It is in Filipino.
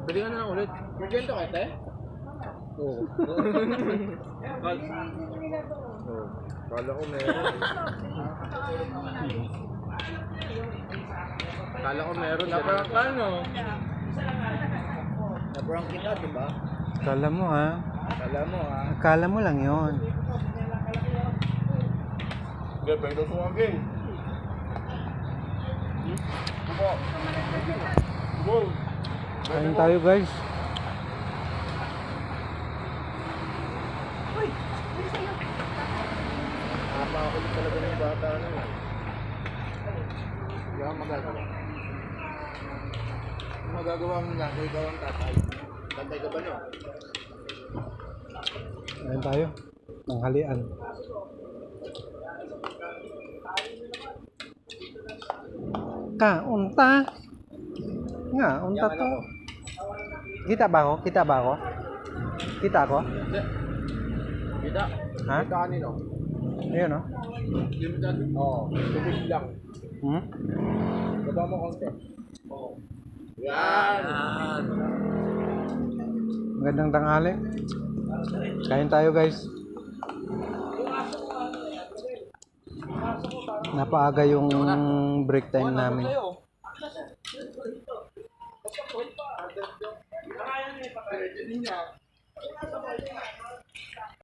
Pwede ka na lang ulit. May ganito kayo, te? Oo. Kala ko meron. Kala ko meron. Naprank ka, no? Naprank kita, diba? Kala mo ha? Kala mo, ha? Akala mo lang yon. Hindi, pero sumagin. Buko. Buko. Kain tayo guys. Napakakulit talaga ng bata na yun. Hindi ako magagawa. Kung magagawa mo na, ikaw ang tatay. Tatay ka ba no? Kain tayo. Tanghalian. Unta. Nga, unta to. Kita ba ako? Kita ba ako? Kita ako? Hindi. Kita. Ha? Kita kanino? Ayun no? Limited? Oo. Tubig lang. Hmm? Baba mo konti. Oo. Yan! Magandang tanghali. Kain tayo guys. Napaaga yung break time namin.